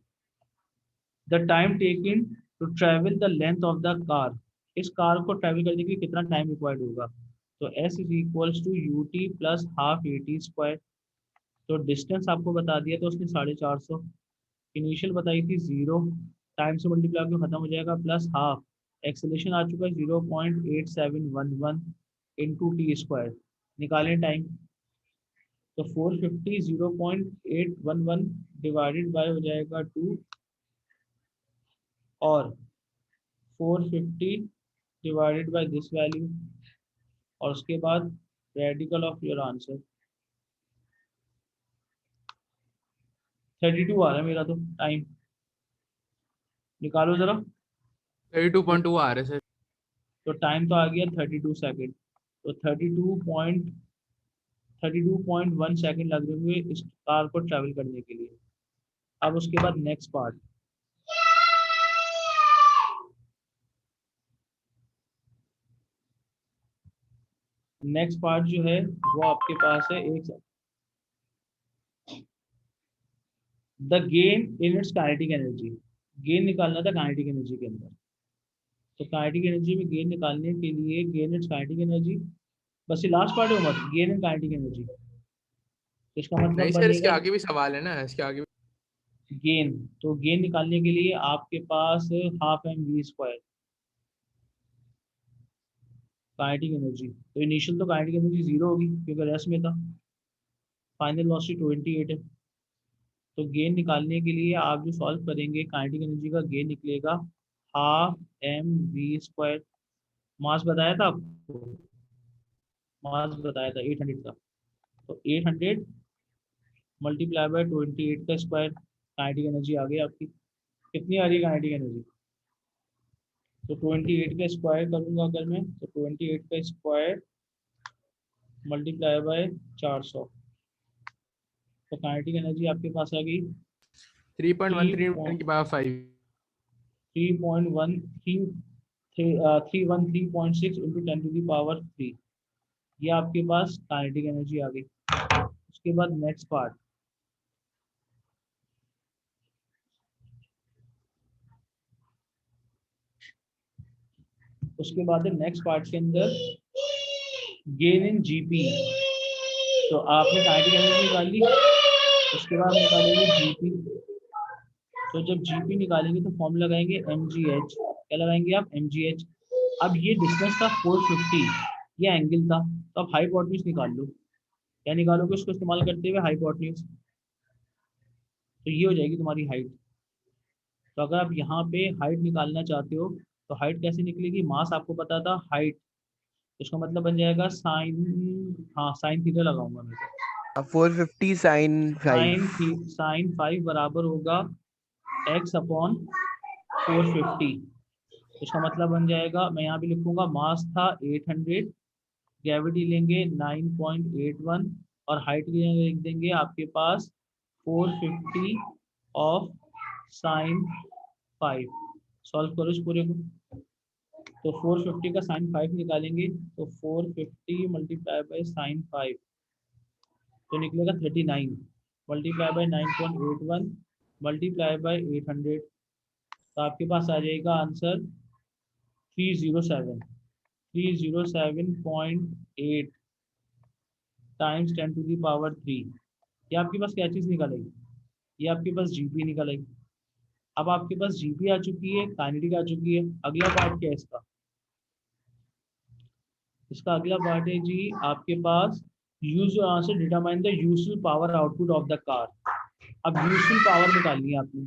the time taken to travel the length of the car, इस कार को ट्रेवल करने के लिए कितना टाइम रिक्वायर्ड होगा? तो s is equals to U T plus half A T square. तो डिस्टेंस आपको बता दिया तो उसने 450, इनिशियल बताई थी 0, टाइम से मल्टीप्लाई करके खत्म हो जाएगा प्लस हाफ, एक्सेलरेशन आ चुका है 0.8711 इंटू टी स्क्वायर, निकालें टाइम। तो 450 0.811 डिवाइडेड बाय हो जाएगा 2 और 450 डिवाइडेड बाय दिस वैल्यू और उसके बाद रेडिकल ऑफ योर आंसर 32 आ रहा है मेरा, तो टाइम निकालो जरा। 32.2 आ रहा है सर। तो टाइम तो आ गया 32 सेकेंड, तो 32.1 सेकेंड लग रहे होंगे इस कार को ट्रैवल करने के लिए। अब उसके बाद नेक्स्ट पार्ट, जो है वो आपके पास है, एक the gain in its kinetic energy, gain निकालना था काइनेटिक एनर्जी के अंदर। तो काइनेटिक एनर्जी में गेन निकालने के लिए गेन इट्स काइनेटिक एनर्जी, बस ये लास्ट पार्ट है मत, गेन इन काइनेटिक एनर्जी, तो इसका नहीं मतलब सर, इसके बनेगा आगे भी सवाल है ना, इसके आगे भी। गेन। तो गेन निकालने के लिए आपके पास half M we square kinetic energy, तो इनिशियल तो काइनेटिक एनर्जी 0 होगी क्योंकि रेस्ट में था, फाइनल वेलोसिटी 28 है। तो गेन निकालने के लिए आप जो सॉल्व करेंगे काइनेटिक एनर्जी का गेन निकलेगा हाफ एम वी स्क्वायर। मास बताया था आपको, मास बताया था 800 का, तो 800 मल्टीप्लाई बाय 28 का स्क्वायर, काइनेटिक एनर्जी आ गई आपकी। कितनी आ रही है काइनेटिक एनर्जी? तो 28 का स्क्वायर करूंगा अगर मैं, तो 28 का स्क्वायर मल्टीप्लाई बाय 400, तो काइनेटिक एनर्जी आपके पास आ गई 3.13 न्यूटन की power 5। 313.6 into 10 to the power 3, ये आपके पास काइनेटिक एनर्जी आ गई। उसके बाद नेक्स्ट पार्ट, नेक्स्ट पार्ट के अंदर गेन इन जीपी, तो आपने काइनेटिक एनर्जी निकाली, उसके बाद निकालेंगे जीपी। तो जब जीपी निकालेंगे तो फॉर्म लगाएंगे mgh, क्या लगाएंगे आप? mgh। अब ये डिस्टेंस था 450, ये एंगल था, तो आप हाइपोटेन्यूज निकाल लो। क्या निकालोगे उसको इस्तेमाल करते हुए? हाइपोटेन्यूज, तो ये हो जाएगी तुम्हारी हाइट। तो अगर आप यहाँ पे हाइट निकालना चाहते हो तो हाइट कैसे निकलेगी, मास आपको पता था हाइट, इसका मतलब बन जाएगा साइन, हाँ साइन थीटा लगाऊंगा मैं, 450 sin 5। साइन 5 बराबर होगा x अपॉन 450। इसका मतलब बन जाएगा, मैं यहाँ भी लिखूंगा, मास था 800, ग्रेविटी लेंगे 9.81 और हाइट लिख देंगे आपके पास 450 ऑफ साइन 5। सॉल्व करो इस पूरे को, तो 450 का साइन 5 निकालेंगे तो 450 मल्टीप्लाई बाय साइन 5 तो निकलेगा 39, मल्टीप्लाई बाय 9.81 मल्टीप्लाई बाय 800, तो आपके पास आ जाएगा answer 307.8 times 10 to the power 3। ये आपके पास क्या चीज़ निकलेगी, ये आपके पास जीपी निकलेगी। अब आपके पास जीपी आ चुकी है, काइनेटिक आ चुकी है, अगला पार्ट क्या है इसका, इसका अगला पार्ट है जी आपके पास use your answer determine the useful power output of the car. अब यूजफुल पावर निकालनी है आपने,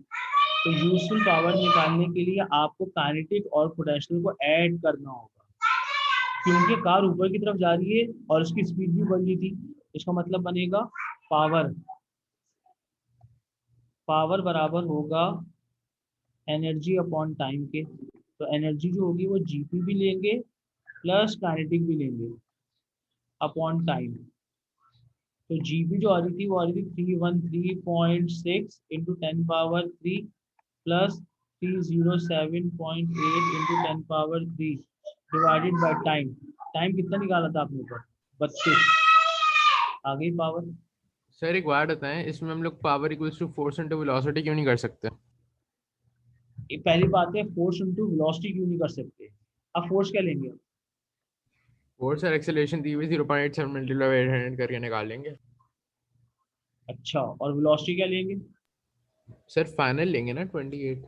तो यूजफुल पावर निकालने के लिए आपको काइनेटिक और पोटेंशियल को ऐड करना होगा, क्योंकि कार ऊपर की तरफ जा रही है और उसकी स्पीड भी बढ़ रही थी। इसका मतलब बनेगा पावर, पावर बराबर होगा एनर्जी अपॉन टाइम के, तो एनर्जी जो होगी वो जीपी भी लेंगे प्लस काइनेटिक भी लेंगे अपॉन टाइम। तो जीपी जो आ रही थी वो आ रही थी 313.6 into 10 power 3 plus 307.8 into 10 power 3 divided by time. Time कितना निकाला था आपने ऊपर, 32, आ गई पावर। सर एक बात बताएं, इसमें हम लोग power equals to force into velocity क्यों नहीं कर सकते? ये पहली बात है, फोर्स इंटू वेलोसिटी क्यों नहीं कर सकते। अब फोर्स क्या लेंगे, फोर्स और एक्सेलरेशन दी हुई 0.87 मल्टीप्लाई बाय 800 करके निकालेंगे। अच्छा और वेलोसिटी क्या लेंगे, सर फाइनल लेंगे ना 28।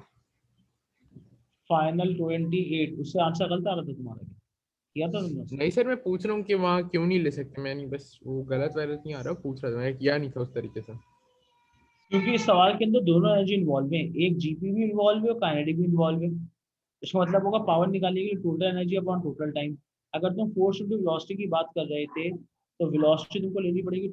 फाइनल 28। उससे आंसर गलत आ रहा था तुम्हारा, किया था तुमने। नहीं सर, मैं पूछ रहा हूँ कि वहाँ क्यों नहीं ले सकते, मैं नहीं, बस वो गलत वैलत नहीं आ रहा, पूछ रहा था, मैंने किया नहीं था उस तरीके से। क्योंकि इस सवाल के अंदर दोनों एनर्जी इन्वॉल्व है, एक जीपी भी इन्वॉल्व है और काइनेटिक भी इन्वॉल्व है। इसका मतलब होगा पावर निकालने के लिए total energy upon total time. अगर तुम फोर्स इंटू वेलोसिटी की बात कर रहे थे तो वेलोसिटी तुमको लेनी पड़ेगी